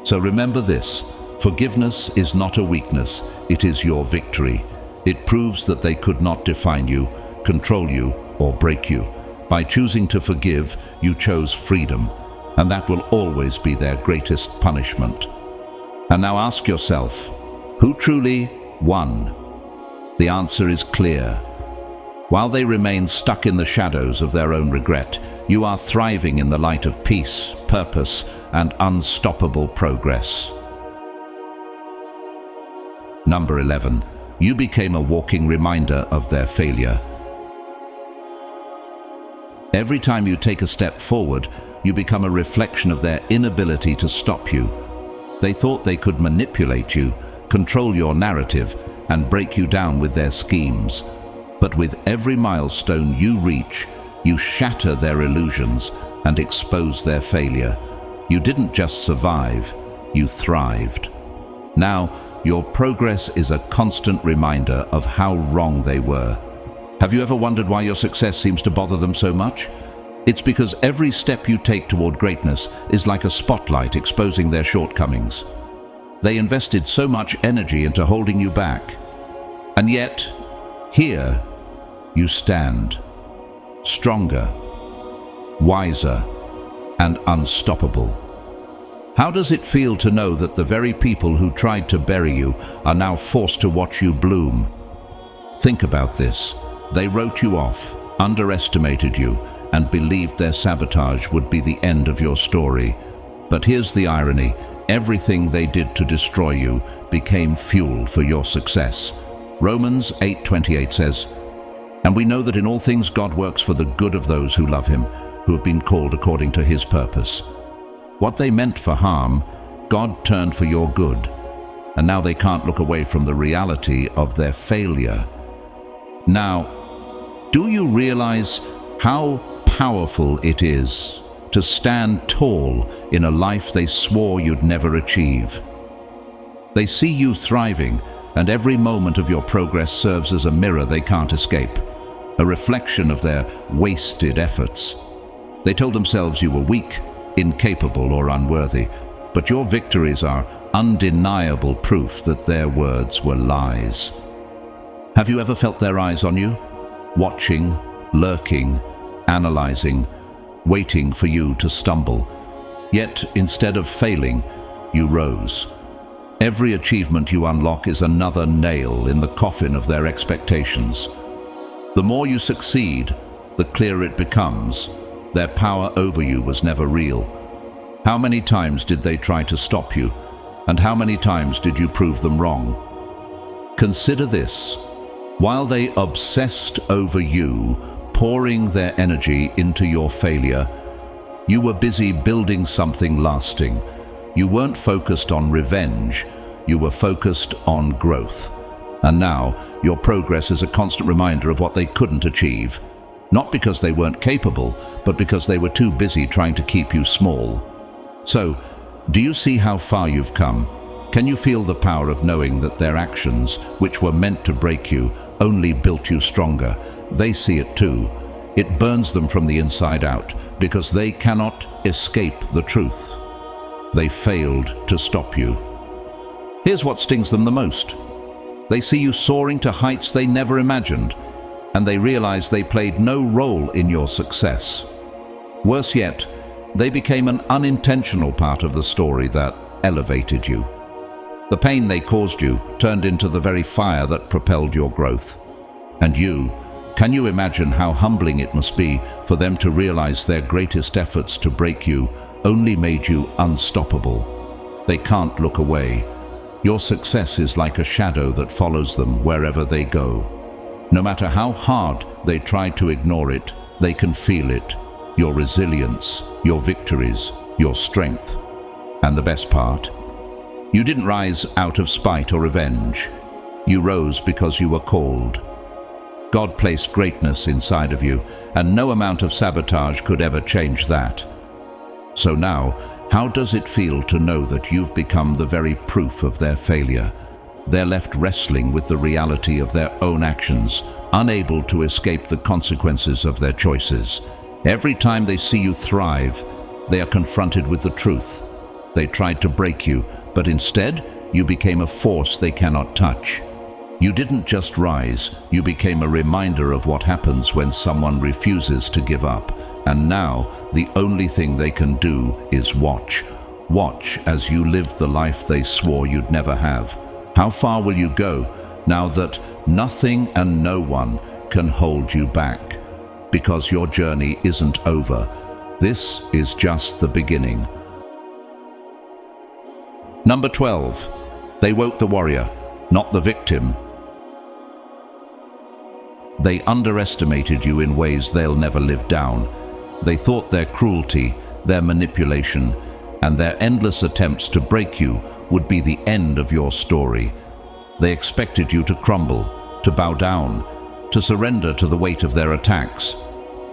So remember this. Forgiveness is not a weakness. It is your victory. It proves that they could not define you, control you, or break you. By choosing to forgive, you chose freedom, and that will always be their greatest punishment. And now ask yourself, who truly won? The answer is clear. While they remain stuck in the shadows of their own regret, you are thriving in the light of peace, purpose, and unstoppable progress. Number 11. You became a walking reminder of their failure. Every time you take a step forward, you become a reflection of their inability to stop you. They thought they could manipulate you, control your narrative, and break you down with their schemes. But with every milestone you reach, you shatter their illusions and expose their failure. You didn't just survive, you thrived. Now, your progress is a constant reminder of how wrong they were. Have you ever wondered why your success seems to bother them so much? It's because every step you take toward greatness is like a spotlight exposing their shortcomings. They invested so much energy into holding you back. And yet, here you stand, stronger, wiser, and unstoppable. How does it feel to know that the very people who tried to bury you are now forced to watch you bloom? Think about this. They wrote you off, underestimated you, and believed their sabotage would be the end of your story. But here's the irony. Everything they did to destroy you became fuel for your success. Romans 8:28 says, "And we know that in all things God works for the good of those who love him, who have been called according to his purpose." What they meant for harm, God turned for your good. And now they can't look away from the reality of their failure. Now, do you realize how powerful it is to stand tall in a life they swore you'd never achieve? They see you thriving, and every moment of your progress serves as a mirror they can't escape, a reflection of their wasted efforts. They told themselves you were weak, incapable, or unworthy, but your victories are undeniable proof that their words were lies. Have you ever felt their eyes on you, watching, lurking, analyzing, waiting for you to stumble? Yet, instead of failing, you rose. Every achievement you unlock is another nail in the coffin of their expectations. The more you succeed, the clearer it becomes. Their power over you was never real. How many times did they try to stop you? And how many times did you prove them wrong? Consider this. While they obsessed over you, pouring their energy into your failure, you were busy building something lasting. You weren't focused on revenge, you were focused on growth. And now, your progress is a constant reminder of what they couldn't achieve. Not because they weren't capable, but because they were too busy trying to keep you small. So, do you see how far you've come? Can you feel the power of knowing that their actions, which were meant to break you, only built you stronger? They see it too. It burns them from the inside out, because they cannot escape the truth. They failed to stop you. Here's what stings them the most. They see you soaring to heights they never imagined, and they realize they played no role in your success. Worse yet, they became an unintentional part of the story that elevated you. The pain they caused you turned into the very fire that propelled your growth. And can you imagine how humbling it must be for them to realize their greatest efforts to break you only made you unstoppable? They can't look away. Your success is like a shadow that follows them wherever they go. No matter how hard they try to ignore it, they can feel it. Your resilience, your victories, your strength. And the best part? You didn't rise out of spite or revenge. You rose because you were called. God placed greatness inside of you, and no amount of sabotage could ever change that. So now, how does it feel to know that you've become the very proof of their failure? They're left wrestling with the reality of their own actions, unable to escape the consequences of their choices. Every time they see you thrive, they are confronted with the truth. They tried to break you, but instead, you became a force they cannot touch. You didn't just rise, you became a reminder of what happens when someone refuses to give up. And now, the only thing they can do is watch. Watch as you live the life they swore you'd never have. How far will you go now that nothing and no one can hold you back? Because your journey isn't over. This is just the beginning. Number 12. They woke the warrior, not the victim. They underestimated you in ways they'll never live down. They thought their cruelty, their manipulation, and their endless attempts to break you would be the end of your story. They expected you to crumble, to bow down, to surrender to the weight of their attacks.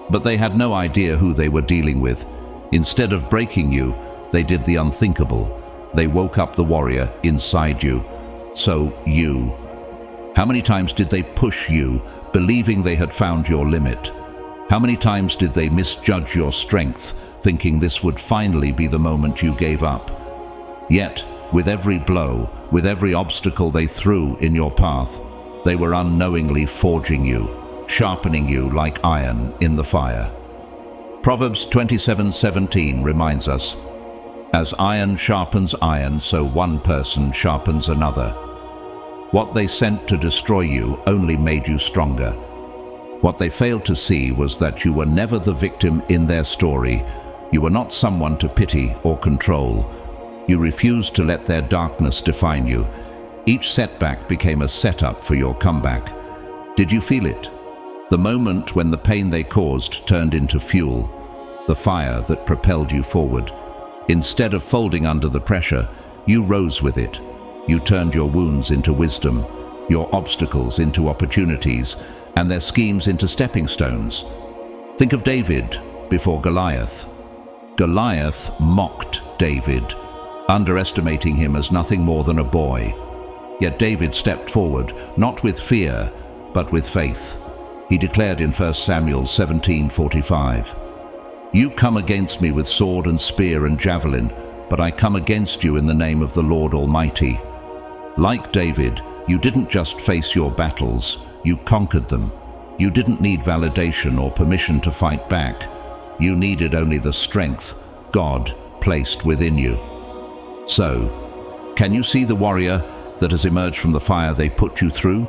But they had no idea who they were dealing with. Instead of breaking you, they did the unthinkable. They woke up the warrior inside you. So you. How many times did they push you, believing they had found your limit? How many times did they misjudge your strength, thinking this would finally be the moment you gave up? Yet, with every blow, with every obstacle they threw in your path, they were unknowingly forging you, sharpening you like iron in the fire. Proverbs 27:17 reminds us, "As iron sharpens iron, so one person sharpens another." What they sent to destroy you only made you stronger. What they failed to see was that you were never the victim in their story. You were not someone to pity or control. You refused to let their darkness define you. Each setback became a setup for your comeback. Did you feel it? The moment when the pain they caused turned into fuel, the fire that propelled you forward. Instead of folding under the pressure, you rose with it. You turned your wounds into wisdom, your obstacles into opportunities, and their schemes into stepping stones. Think of David before Goliath. Goliath mocked David, underestimating him as nothing more than a boy. Yet David stepped forward, not with fear, but with faith. He declared in 1 Samuel 17:45, "You come against me with sword and spear and javelin, but I come against you in the name of the Lord Almighty." Like David, you didn't just face your battles, you conquered them. You didn't need validation or permission to fight back. You needed only the strength God placed within you. So, can you see the warrior that has emerged from the fire they put you through?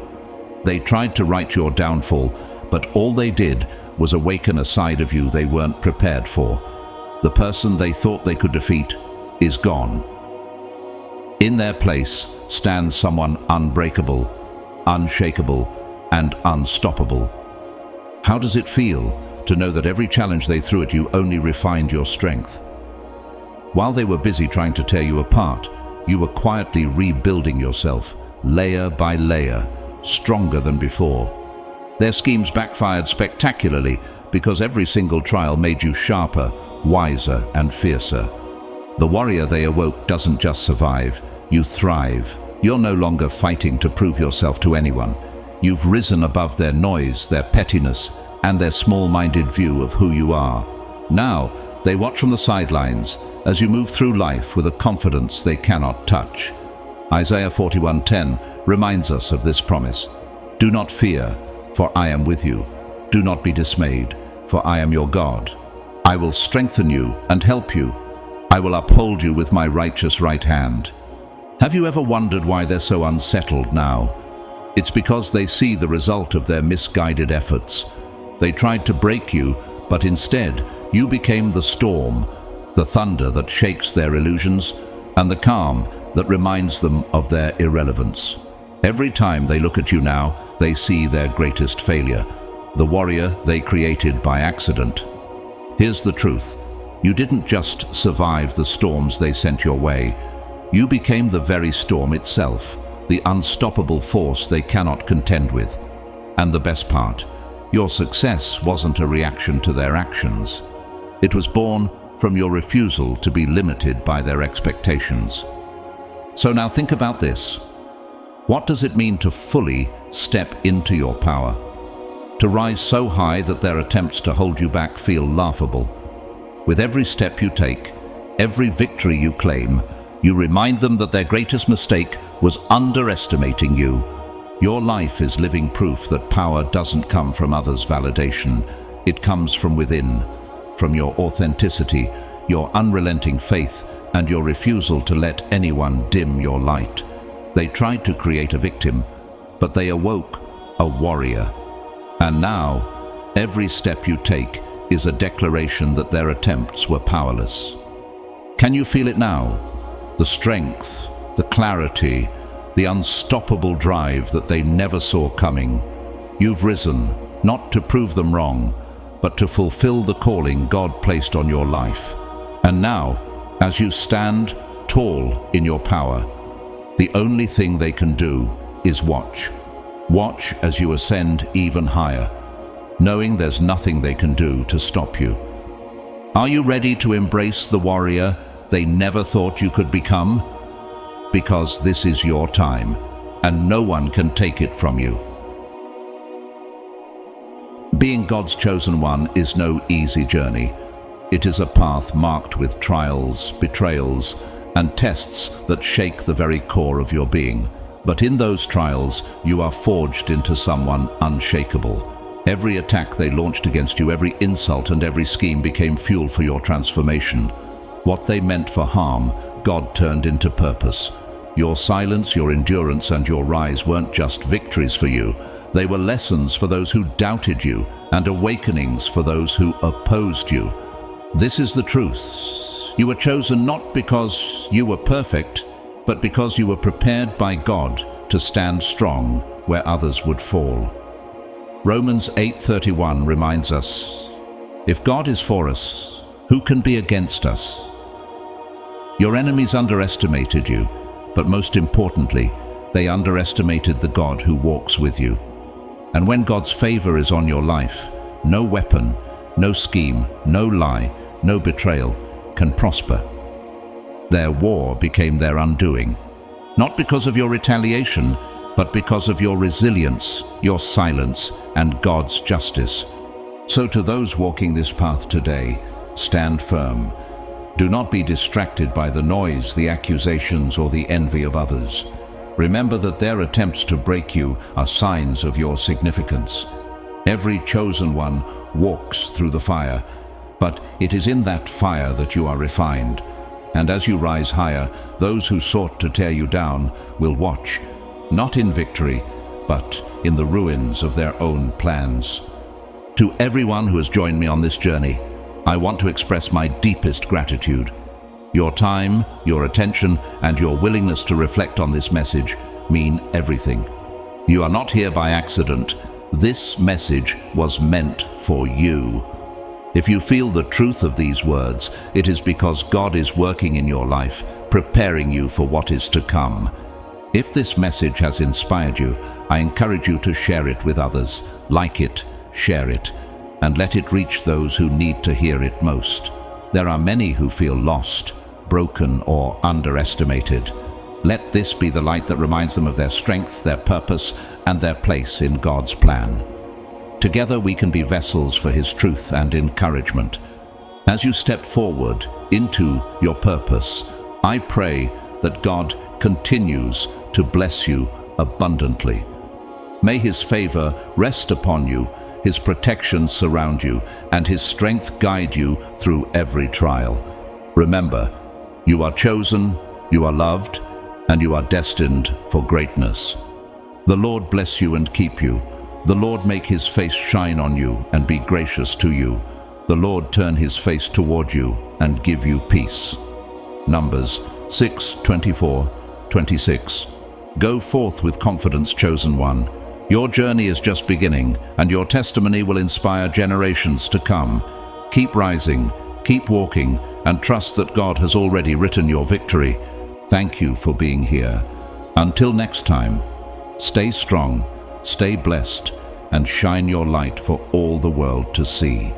They tried to write your downfall, but all they did was awaken a side of you they weren't prepared for. The person they thought they could defeat is gone. In their place stands someone unbreakable, unshakable, and unstoppable. How does it feel to know that every challenge they threw at you only refined your strength? While they were busy trying to tear you apart, you were quietly rebuilding yourself, layer by layer, stronger than before. Their schemes backfired spectacularly because every single trial made you sharper, wiser, and fiercer. The warrior they awoke doesn't just survive, you thrive. You're no longer fighting to prove yourself to anyone. You've risen above their noise, their pettiness, and their small-minded view of who you are. Now, they watch from the sidelines as you move through life with a confidence they cannot touch. Isaiah 41:10 reminds us of this promise. "Do not fear, for I am with you. Do not be dismayed, for I am your God. I will strengthen you and help you. I will uphold you with my righteous right hand." Have you ever wondered why they're so unsettled now? It's because they see the result of their misguided efforts. They tried to break you, but instead you became the storm, the thunder that shakes their illusions, and the calm that reminds them of their irrelevance. Every time they look at you now, they see their greatest failure, the warrior they created by accident. Here's the truth. You didn't just survive the storms they sent your way. You became the very storm itself, the unstoppable force they cannot contend with. And the best part, your success wasn't a reaction to their actions. It was born from your refusal to be limited by their expectations. So now think about this. What does it mean to fully step into your power? To rise so high that their attempts to hold you back feel laughable. With every step you take, every victory you claim, you remind them that their greatest mistake was underestimating you. Your life is living proof that power doesn't come from others' validation. It comes from within, from your authenticity, your unrelenting faith, and your refusal to let anyone dim your light. They tried to create a victim, but they awoke a warrior. And now, every step you take is a declaration that their attempts were powerless. Can you feel it now? The strength, the clarity, the unstoppable drive that they never saw coming. You've risen, not to prove them wrong, but to fulfill the calling God placed on your life. And now, as you stand tall in your power, the only thing they can do is watch. Watch as you ascend even higher, knowing there's nothing they can do to stop you. Are you ready to embrace the warrior they never thought you could become? Because this is your time, and no one can take it from you. Being God's chosen one is no easy journey. It is a path marked with trials, betrayals, and tests that shake the very core of your being. But in those trials, you are forged into someone unshakable. Every attack they launched against you, every insult and every scheme became fuel for your transformation. What they meant for harm, God turned into purpose. Your silence, your endurance, and your rise weren't just victories for you. They were lessons for those who doubted you and awakenings for those who opposed you. This is the truth. You were chosen not because you were perfect, but because you were prepared by God to stand strong where others would fall. Romans 8:31 reminds us, if God is for us, who can be against us? Your enemies underestimated you, but most importantly, they underestimated the God who walks with you. And when God's favor is on your life, no weapon, no scheme, no lie, no betrayal can prosper. Their war became their undoing, not because of your retaliation, but because of your resilience, your silence, and God's justice. So to those walking this path today, stand firm. Do not be distracted by the noise, the accusations, or the envy of others. Remember that their attempts to break you are signs of your significance. Every chosen one walks through the fire, but it is in that fire that you are refined. And as you rise higher, those who sought to tear you down will watch, not in victory, but in the ruins of their own plans. To everyone who has joined me on this journey, I want to express my deepest gratitude. Your time, your attention, and your willingness to reflect on this message mean everything. You are not here by accident. This message was meant for you. If you feel the truth of these words, it is because God is working in your life, preparing you for what is to come. If this message has inspired you, I encourage you to share it with others. Like it, share it, and let it reach those who need to hear it most. There are many who feel lost, broken, or underestimated. Let this be the light that reminds them of their strength, their purpose, and their place in God's plan. Together we can be vessels for His truth and encouragement. As you step forward into your purpose, I pray that God continues to bless you abundantly. May His favor rest upon you, His protection surround you, and His strength guide you through every trial. Remember, you are chosen, you are loved, and you are destined for greatness. The Lord bless you and keep you. The Lord make His face shine on you and be gracious to you. The Lord turn His face toward you and give you peace. Numbers 6:24-26. Go forth with confidence, chosen one. Your journey is just beginning, and your testimony will inspire generations to come. Keep rising, keep walking, and trust that God has already written your victory. Thank you for being here. Until next time, stay strong, stay blessed, and shine your light for all the world to see.